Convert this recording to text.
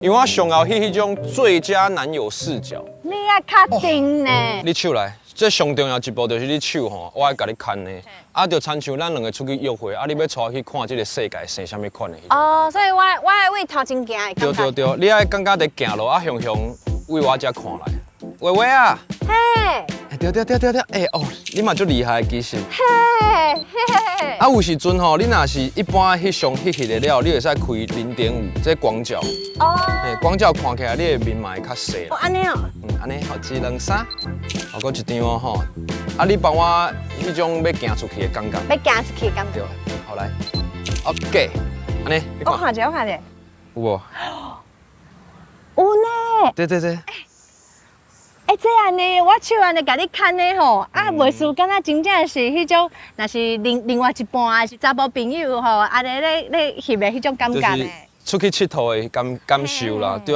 因为我上后迄种最佳男友视角。你也确定呢？你手来，这上重要一步就是你手吼，我爱甲你牵呢。啊，就亲像咱两个出去约会，啊，你要带我去看这个世界生啥物款的。哦，所以我爱为头前行的感觉。对，你爱感觉在行路，啊，向为我遮看来。喂喂啊！嘿，对，哦，你嘛足厉害其实。嘿。啊，有时阵吼，你若是一般翕相翕起来了，你会使开0.5，这广角。哦。广角看起来你的面嘛会较细。哦，安尼哦。安尼好，1、2、3，好，搁一张哦吼。啊，你帮我迄种要行出去的感觉。要行出去的感觉。对，好来。OK， 安尼。我看者，有无？有呢。对。这样呢，我手安尼甲你牵呢吼，啊，袂输敢若真正是迄种，若是另外一半是查甫朋友吼，安尼咧翕的迄种感觉呢。出去佚佗的感受啦，对。